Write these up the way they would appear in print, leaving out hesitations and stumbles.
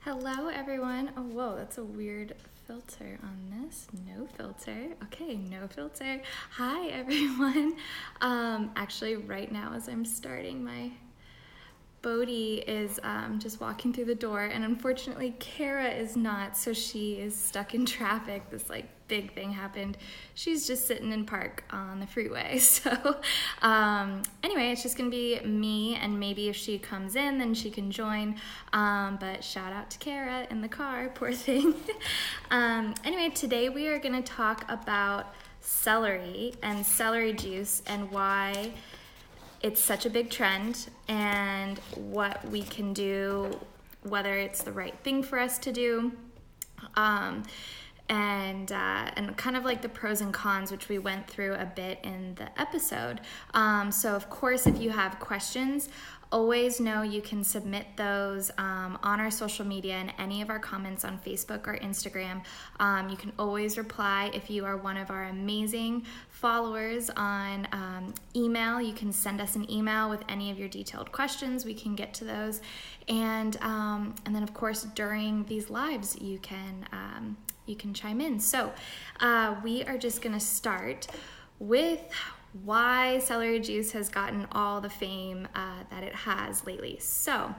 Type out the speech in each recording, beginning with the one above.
Hello everyone. Oh, whoa, that's a weird filter on this. No filter. Okay, no filter. Hi everyone. Actually right now as I'm starting, my Bodhi is just walking through the door, and unfortunately Kara is not, so she is stuck in traffic. This big thing happened. She's just sitting in park on the freeway. So anyway, it's just gonna be me, and maybe if she comes in then she can join, but shout out to Kara in the car, poor thing. Anyway, today we are gonna talk about celery and celery juice and why it's such a big trend and what we can do, whether it's the right thing for us to do, and kind of like the pros and cons, which we went through a bit in the episode. So of course, if you have questions, always know you can submit those on our social media and any of our comments on Facebook or Instagram. You can always reply if you are one of our amazing followers on email. You can send us an email with any of your detailed questions. We can get to those. And then of course, during these lives, you can chime in. So we are just gonna start with why celery juice has gotten all the fame that it has lately. So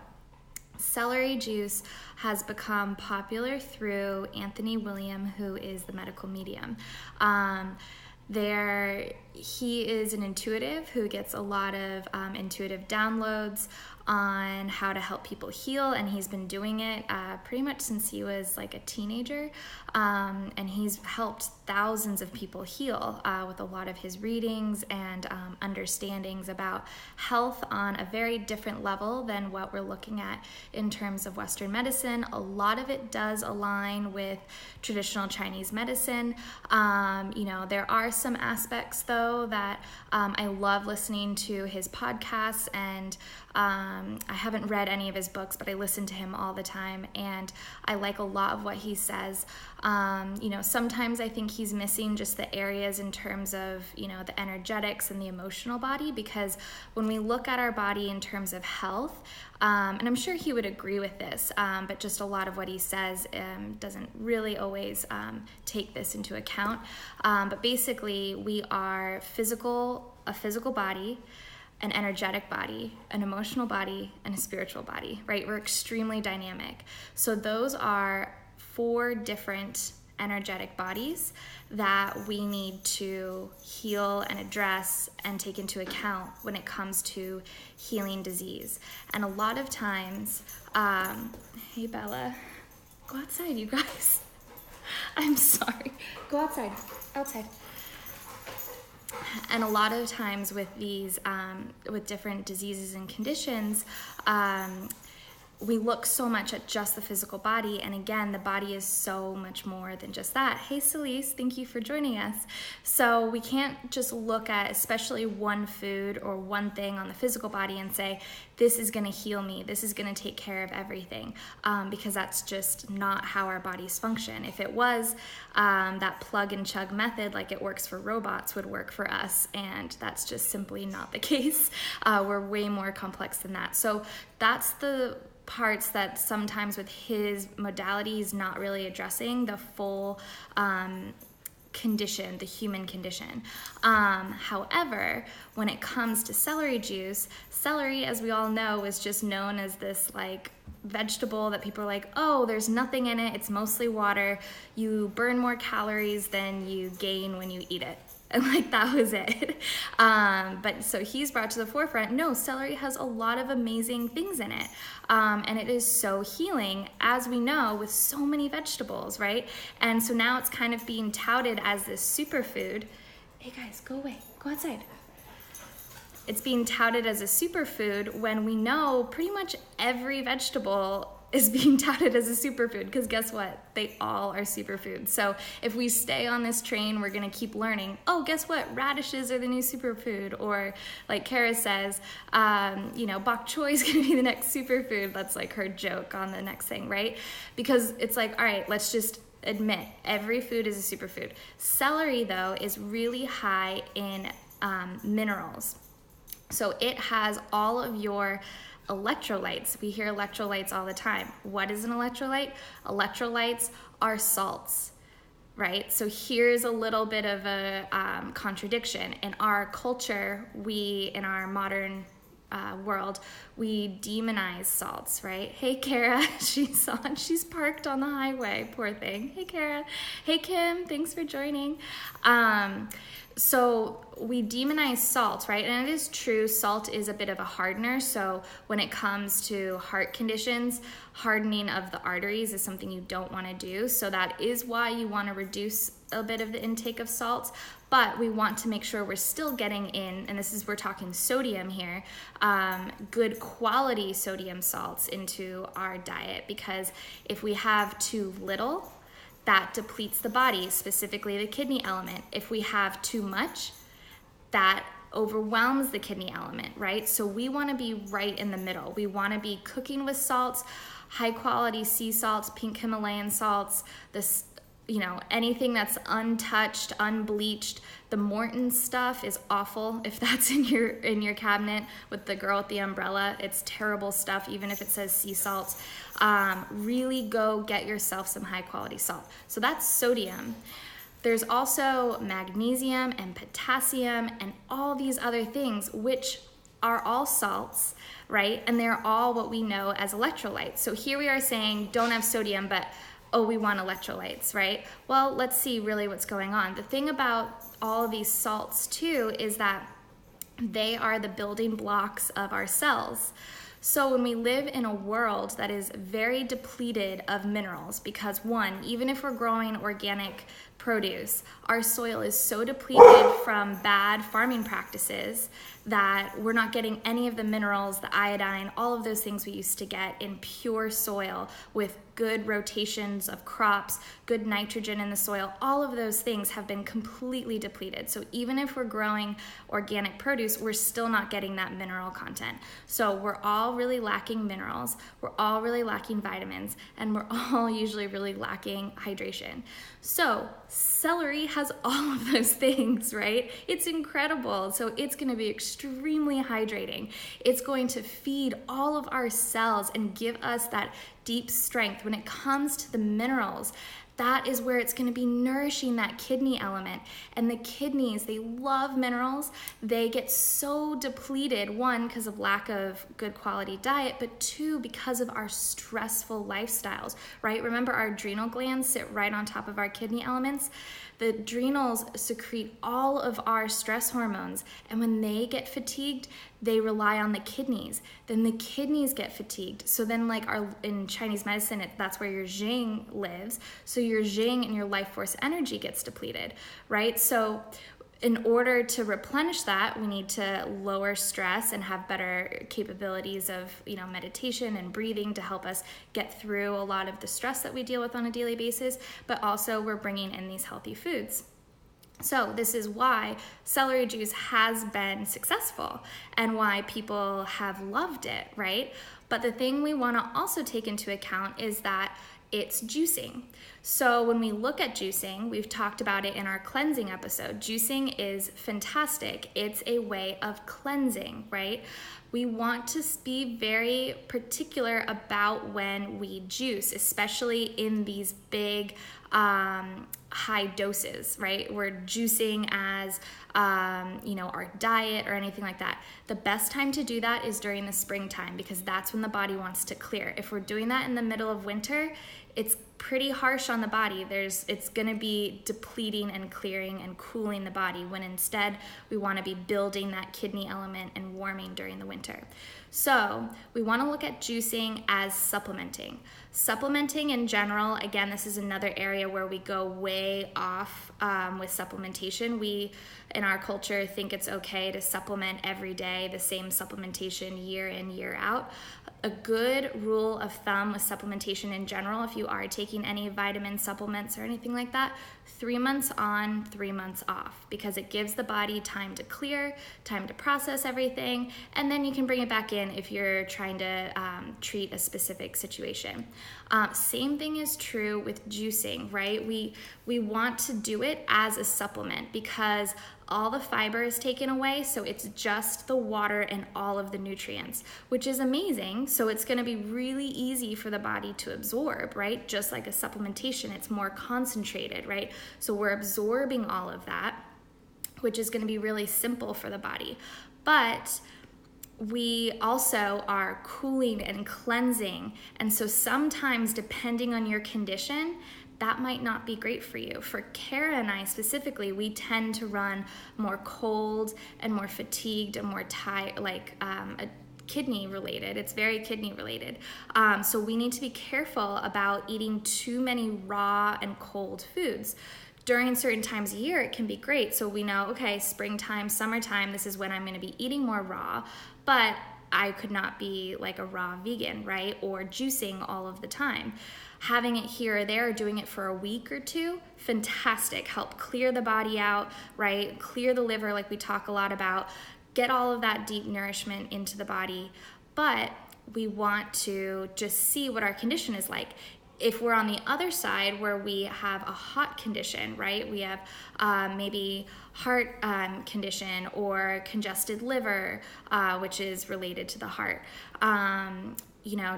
celery juice has become popular through Anthony William, who is the medical medium. He is an intuitive who gets a lot of intuitive downloads on how to help people heal, and he's been doing it pretty much since he was like a teenager, and he's helped thousands of people heal with a lot of his readings and understandings about health on a very different level than what we're looking at in terms of Western medicine. A lot of it does align with traditional Chinese medicine. There are some aspects though that I love listening to his podcasts, and I haven't read any of his books, but I listen to him all the time, and I like a lot of what he says. Sometimes I think he's missing just the areas in terms of, the energetics and the emotional body, because when we look at our body in terms of health, and I'm sure he would agree with this, but just a lot of what he says doesn't really always take this into account. But basically, we are a physical body, an energetic body, an emotional body, and a spiritual body, right? We're extremely dynamic. So those are 4 different energetic bodies that we need to heal and address and take into account when it comes to healing disease. And a lot of times, hey Bella, go outside, you guys. I'm sorry. Go outside. And a lot of times with these, with different diseases and conditions, we look so much at just the physical body, and again, the body is so much more than just that. Hey Celise, thank you for joining us. So we can't just look at especially one food or one thing on the physical body and say, this is gonna heal me, this is gonna take care of everything, because that's just not how our bodies function. If it was, that plug and chug method, like it works for robots, would work for us, and that's just simply not the case. We're way more complex than that. So that's the parts that sometimes with his modality he's not really addressing the full condition, the human condition. However, when it comes to celery juice, celery, as we all know, is just known as this vegetable that people are like, oh, there's nothing in it, it's mostly water, you burn more calories than you gain when you eat it. And that was it. But so he's brought to the forefront, no, celery has a lot of amazing things in it. And it is so healing, as we know, with so many vegetables, right? And so now it's kind of being touted as this superfood. Hey guys, go away, go outside. It's being touted as a superfood when we know pretty much every vegetable is being touted as a superfood, because guess what? They all are superfoods. So if we stay on this train, we're gonna keep learning, oh, guess what? Radishes are the new superfood. Or like Kara says, bok choy is gonna be the next superfood. That's her joke on the next thing, right? Because it's all right, let's just admit every food is a superfood. Celery though is really high in minerals. So it has all of your Electrolytes. We hear electrolytes all the time. What is an electrolyte? Electrolytes are salts, right? So here's a little bit of a contradiction. In our culture, in our modern world, we demonize salts, right? Hey, Kara, she's parked on the highway, poor thing. Hey, Kara. Hey, Kim, thanks for joining. So we demonize salt, right? And it is true, salt is a bit of a hardener. So when it comes to heart conditions, hardening of the arteries is something you don't want to do. So that is why you want to reduce a bit of the intake of salt. But we want to make sure we're still getting in, and we're talking sodium here, good quality sodium salts into our diet, because if we have too little, that depletes the body, specifically the kidney element. If we have too much, that overwhelms the kidney element, right? So we want to be right in the middle. We want to be cooking with salts, high quality sea salts, pink Himalayan salts, anything that's untouched, unbleached. The Morton stuff is awful. If that's in your cabinet with the girl with the umbrella, it's terrible stuff, even if it says sea salt. Really go get yourself some high quality salt. So that's sodium. There's also magnesium and potassium and all these other things, which are all salts, right? And they're all what we know as electrolytes. So here we are saying don't have sodium, but oh, we want electrolytes, right? Well, let's see really what's going on. The thing about all of these salts too is that they are the building blocks of our cells. So when we live in a world that is very depleted of minerals, because one, even if we're growing organic produce, our soil is so depleted from bad farming practices that we're not getting any of the minerals, the iodine, all of those things we used to get in pure soil with good rotations of crops, good nitrogen in the soil. All of those things have been completely depleted. So even if we're growing organic produce, we're still not getting that mineral content. So we're all really lacking minerals, we're all really lacking vitamins, and we're all usually really lacking hydration. So celery has all of those things, right? It's incredible. So it's going to be extremely hydrating. It's going to feed all of our cells and give us that deep strength. When it comes to the minerals, that is where it's going to be nourishing that kidney element. And the kidneys, they love minerals. They get so depleted, one, because of lack of good quality diet, but two, because of our stressful lifestyles, right? Remember, our adrenal glands sit right on top of our kidney elements. The adrenals secrete all of our stress hormones, and when they get fatigued, they rely on the kidneys. Then the kidneys get fatigued. So then in Chinese medicine, that's where your Jing lives. So your Jing and your life force energy gets depleted, right? So in order to replenish that, we need to lower stress and have better capabilities of, meditation and breathing to help us get through a lot of the stress that we deal with on a daily basis, but also we're bringing in these healthy foods. So this is why celery juice has been successful and why people have loved it, right? But the thing we want to also take into account is that it's juicing. So when we look at juicing, we've talked about it in our cleansing episode. Juicing is fantastic. It's a way of cleansing, right? We want to be very particular about when we juice, especially in these big high doses, right? We're juicing as our diet or anything like that. The best time to do that is during the springtime, because that's when the body wants to clear. If we're doing that in the middle of winter, it's pretty harsh on the body. It's going to be depleting and clearing and cooling the body, when instead we want to be building that kidney element and warming during the winter. So we want to look at juicing as supplementing. Supplementing in general, again, this is another area where we go way off with supplementation. We, in our culture, think it's okay to supplement every day, the same supplementation year in, year out. A good rule of thumb with supplementation in general, if you are taking any vitamin supplements or anything like that, 3 months on, 3 months off, because it gives the body time to clear, time to process everything, and then you can bring it back in if you're trying to treat a specific situation. Same thing is true with juicing, right? We want to do it as a supplement, because all the fiber is taken away, so it's just the water and all of the nutrients, which is amazing. So it's going to be really easy for the body to absorb, right? Just like a supplementation, it's more concentrated, right? So we're absorbing all of that, which is going to be really simple for the body. But we also are cooling and cleansing. And so sometimes, depending on your condition, that might not be great for you. For Kara and I specifically, we tend to run more cold and more fatigued and more tired, kidney related. It's very kidney related. So we need to be careful about eating too many raw and cold foods. During certain times of year, it can be great. So we know, okay, springtime, summertime, this is when I'm going to be eating more raw, but I could not be like a raw vegan, right? Or juicing all of the time. Having it here or there, doing it for a week or two, fantastic. Help clear the body out, right? Clear the liver like we talk a lot about. Get all of that deep nourishment into the body. But we want to just see what our condition is like. If we're on the other side where we have a hot condition, right? We have maybe heart condition or congested liver, which is related to the heart,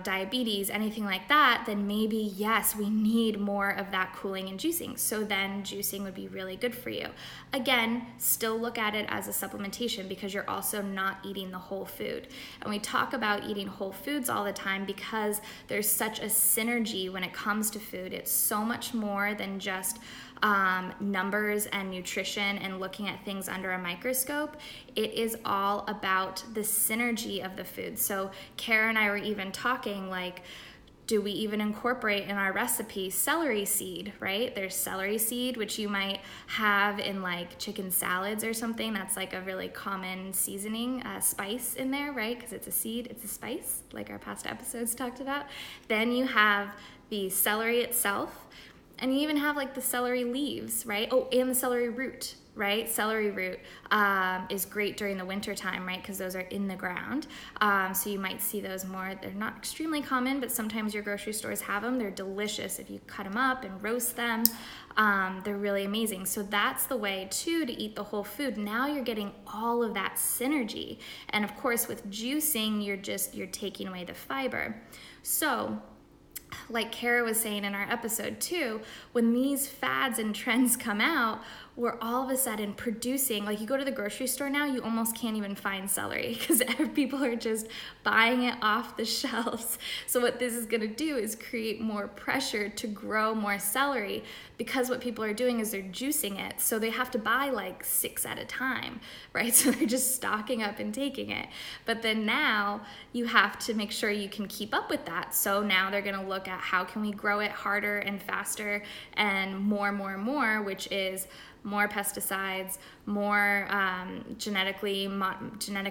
diabetes, anything like that, then maybe, yes, we need more of that cooling and juicing. So then juicing would be really good for you. Again, still look at it as a supplementation because you're also not eating the whole food. And we talk about eating whole foods all the time because there's such a synergy when it comes to food. It's so much more than just numbers and nutrition and looking at things under a microscope. It is all about the synergy of the food. So Kara and I were even talking like, do we even incorporate in our recipe celery seed, right? There's celery seed, which you might have in like chicken salads or something. That's like a really common seasoning spice in there, right? Because it's a seed, it's a spice, like our past episodes talked about. Then you have the celery itself, and you even have like the celery leaves, right? Oh, and the celery root, right? Celery root is great during the winter time, right? Because those are in the ground. So you might see those more. They're not extremely common, but sometimes your grocery stores have them. They're delicious if you cut them up and roast them. They're really amazing. So that's the way too to eat the whole food. Now you're getting all of that synergy. And of course with juicing, you're taking away the fiber. So like Kara was saying in our episode too, when these fads and trends come out, we're all of a sudden producing, like you go to the grocery store now, you almost can't even find celery because people are just buying it off the shelves. So what this is gonna do is create more pressure to grow more celery because what people are doing is they're juicing it. So they have to buy like 6 at a time, right? So they're just stocking up and taking it. But then now you have to make sure you can keep up with that. So now they're gonna look at how can we grow it harder and faster and more, which is more pesticides, more genetic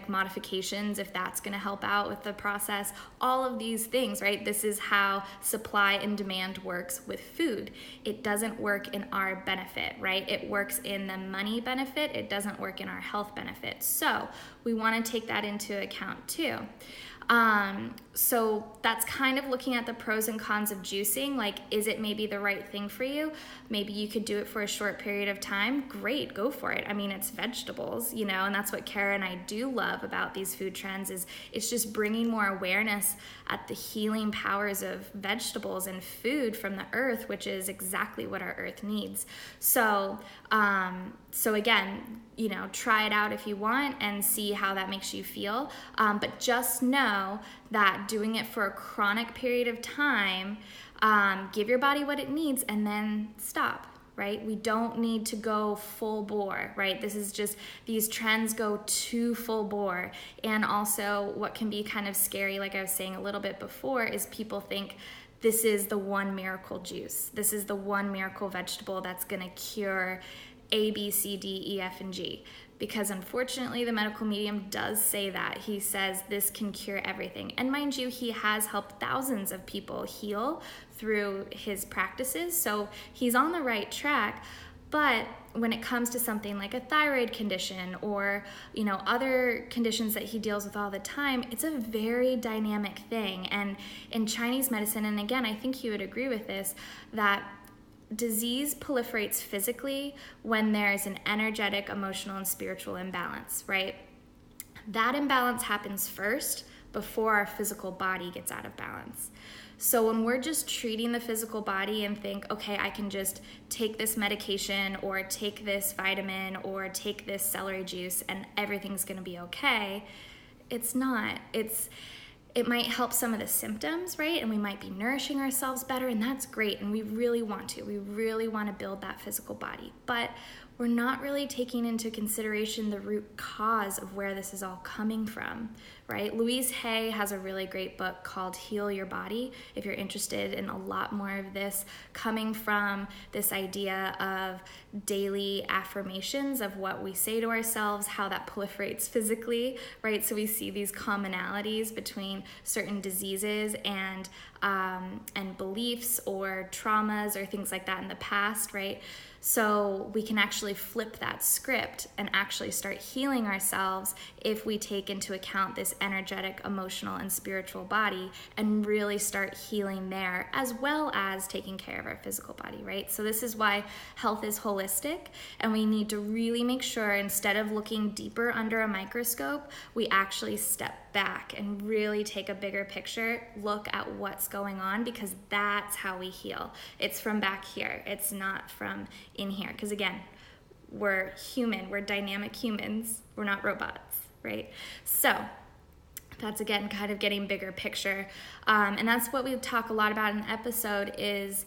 modifications, if that's going to help out with the process, all of these things, right? This is how supply and demand works with food. It doesn't work in our benefit, right? It works in the money benefit. It doesn't work in our health benefit. So we want to take that into account too. So that's kind of looking at the pros and cons of juicing. Like, is it maybe the right thing for you? Maybe you could do it for a short period of time. Great, go for it. I mean, it's vegetables, and that's what Kara and I do love about these food trends is it's just bringing more awareness at the healing powers of vegetables and food from the earth, which is exactly what our earth needs. So again, try it out if you want and see how that makes you feel. But just know that doing it for a chronic period of time, give your body what it needs and then stop, right? We don't need to go full bore, right? This is just, these trends go too full bore. And also what can be kind of scary, like I was saying a little bit before, is people think this is the one miracle juice. This is the one miracle vegetable that's gonna cure A, B, C, D, E, F, and G. Because unfortunately, the medical medium does say that. He says this can cure everything. And mind you, he has helped thousands of people heal through his practices. So he's on the right track. But when it comes to something like a thyroid condition or, other conditions that he deals with all the time, it's a very dynamic thing. And in Chinese medicine, and again, I think you would agree with this, that disease proliferates physically when there's an energetic, emotional, and spiritual imbalance, right? That imbalance happens first before our physical body gets out of balance. So when we're just treating the physical body and think, okay, I can just take this medication or take this vitamin or take this celery juice and everything's going to be okay, it's not. It might help some of the symptoms, right? And we might be nourishing ourselves better, and that's great, and we really want to. We really want to build that physical body. But we're not really taking into consideration the root cause of where this is all coming from, right? Louise Hay has a really great book called Heal Your Body, if you're interested in a lot more of this, coming from this idea of daily affirmations of what we say to ourselves, how that proliferates physically, right? So we see these commonalities between certain diseases and beliefs or traumas or things like that in the past, right? So we can actually flip that script and actually start healing ourselves if we take into account this energetic, emotional, and spiritual body and really start healing there, as well as taking care of our physical body, right? So this is why health is holistic, and we need to really make sure, instead of looking deeper under a microscope, we actually step back and really take a bigger picture, look at what's going on, because that's how we heal. It's from back here. It's not from in here. Because again, we're human. We're dynamic humans. We're not robots, right? So that's, again, kind of getting bigger picture. And that's what we talk a lot about in the episode is,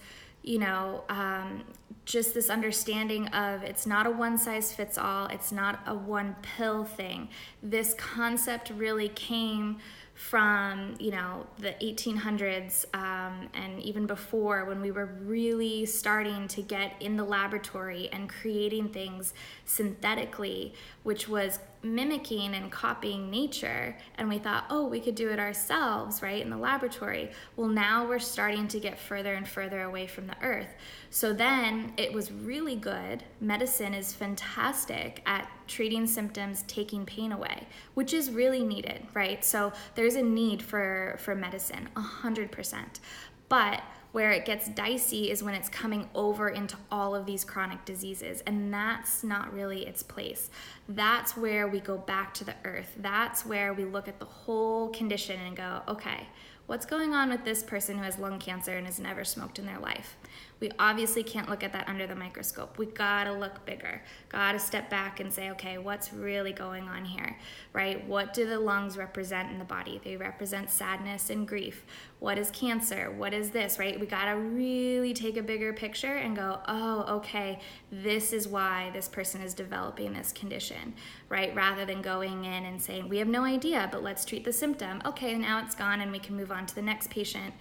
just this understanding of it's not a one size fits all. It's not a one pill thing. This concept really came from, the 1800s and even before, when we were really starting to get in the laboratory and creating things synthetically, which was mimicking and copying nature. And we thought, oh, we could do it ourselves, right, in the laboratory. Well, now we're starting to get further and further away from the earth. So then it was really good. Medicine is fantastic at treating symptoms, taking pain away, which is really needed, right? So there's a need for medicine, 100%. But where it gets dicey is when it's coming over into all of these chronic diseases, and that's not really its place. That's where we go back to the earth. That's where we look at the whole condition and go, okay, what's going on with this person who has lung cancer and has never smoked in their life? We obviously can't look at that under the microscope. We gotta look bigger, gotta step back and say, okay, what's really going on here, right? What do the lungs represent in the body? They represent sadness and grief. What is cancer? What is this, right? We gotta really take a bigger picture and go, oh, okay, this is why this person is developing this condition, right? Rather than going in and saying, we have no idea, but let's treat the symptom. Okay, now it's gone and we can move on to the next patient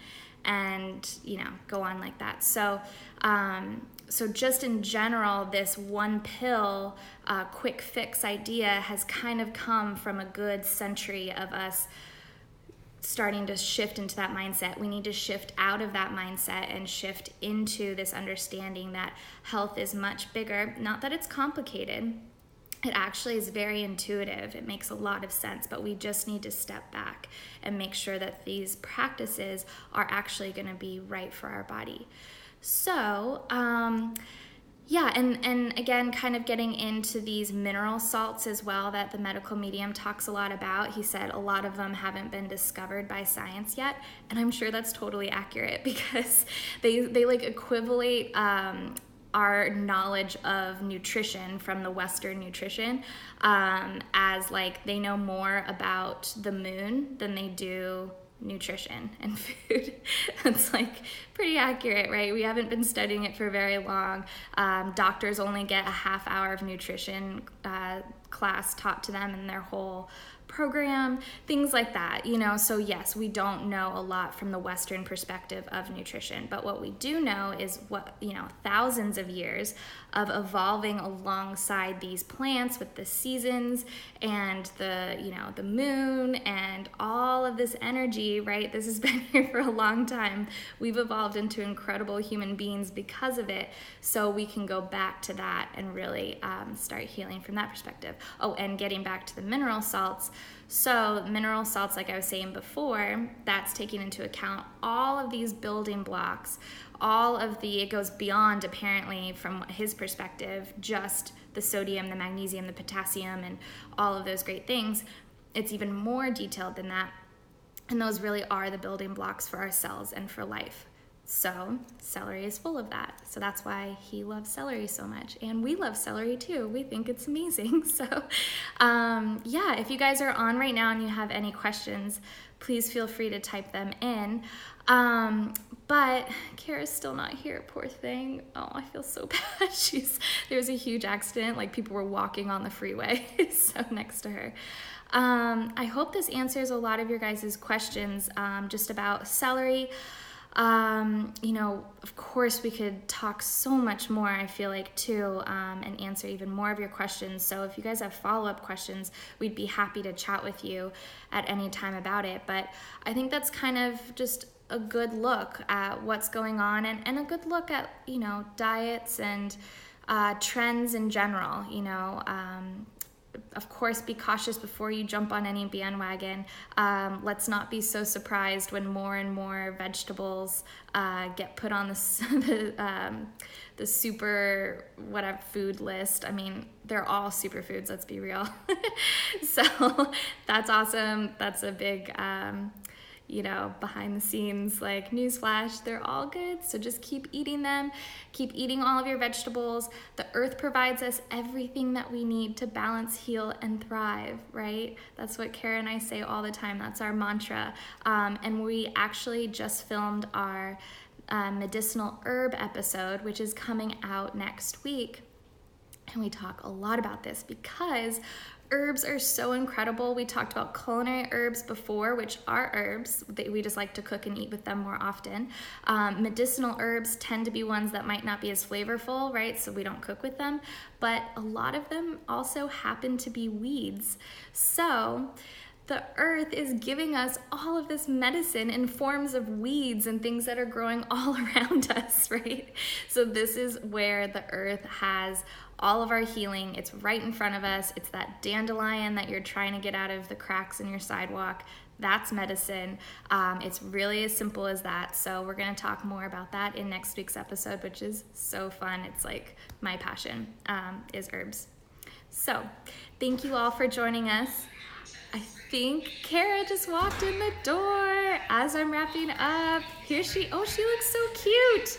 and, go on like that. So just in general, this one pill, quick fix idea has kind of come from a good century of us starting to shift into that mindset. We need to shift out of that mindset and shift into this understanding that health is much bigger. Not that it's complicated. It actually is very intuitive. It makes a lot of sense, but we just need to step back and make sure that these practices are actually going to be right for our body. So, and again, kind of getting into these mineral salts as well that the medical medium talks a lot about. He said a lot of them haven't been discovered by science yet, and I'm sure that's totally accurate because they equivalate our knowledge of nutrition from the Western nutrition as they know more about the moon than they do nutrition and food. That's pretty accurate, right? We haven't been studying it for very long. Doctors only get a half hour of nutrition class taught to them in their whole program, things like that, so yes, we don't know a lot from the Western perspective of nutrition, but what we do know is what, thousands of years of evolving alongside these plants with the seasons and the moon and all of this energy, right? This has been here for a long time. We've evolved into incredible human beings because of it, so we can go back to that and really start healing from that perspective. Oh, and getting back to the mineral salts, So mineral salts, like I was saying before, that's taking into account all of these building blocks, it goes beyond, apparently, from his perspective, just the sodium, the magnesium, the potassium, and all of those great things. It's even more detailed than that. And those really are the building blocks for our cells and for life. So celery is full of that. So that's why he loves celery so much. And we love celery too. We think it's amazing. So yeah, if you guys are on right now and you have any questions, please feel free to type them in. But Kara's still not here, poor thing. Oh, I feel so bad. There was a huge accident, like people were walking on the freeway so next to her. I hope this answers a lot of your guys' questions just about celery. Of course we could talk so much more, I feel like, too, and answer even more of your questions. So if you guys have follow-up questions, we'd be happy to chat with you at any time about it. But I think that's kind of just a good look at what's going on and a good look at, diets and trends in general, Of course, be cautious before you jump on any bandwagon. Let's not be so surprised when more and more vegetables get put on the super whatever food list. I mean, they're all superfoods, let's be real. So that's awesome. That's a big behind the scenes, like, newsflash, they're all good. So just keep eating them. Keep eating all of your vegetables. The earth provides us everything that we need to balance, heal, and thrive, right? That's what Kara and I say all the time. That's our mantra. And we actually just filmed our medicinal herb episode, which is coming out next week. And we talk a lot about this because herbs are so incredible. We talked about culinary herbs before, which are herbs that we just like to cook and eat with them more often. Medicinal herbs tend to be ones that might not be as flavorful, right? So we don't cook with them, but a lot of them also happen to be weeds. So the earth is giving us all of this medicine in forms of weeds and things that are growing all around us, right? So this is where the earth has all of our healing. It's right in front of us. It's that dandelion that you're trying to get out of the cracks in your sidewalk. That's medicine. It's really as simple as that. So we're going to talk more about that in next week's episode, which is so fun. It's like my passion is herbs. So thank you all for joining us. I think Kara just walked in the door as I'm wrapping up. Here she looks so cute.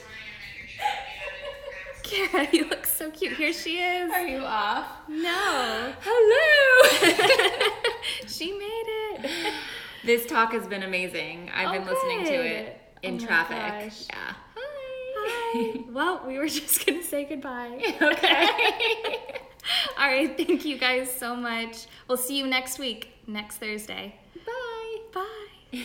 Kara, you look so cute. Here she is. Are you off? No. Hello. She made it. This talk has been amazing. I've been listening to it in traffic. Gosh. Yeah. Hi. Well, we were just going to say goodbye. Okay. All right. Thank you guys so much. We'll see you next week, next Thursday. Bye. Bye.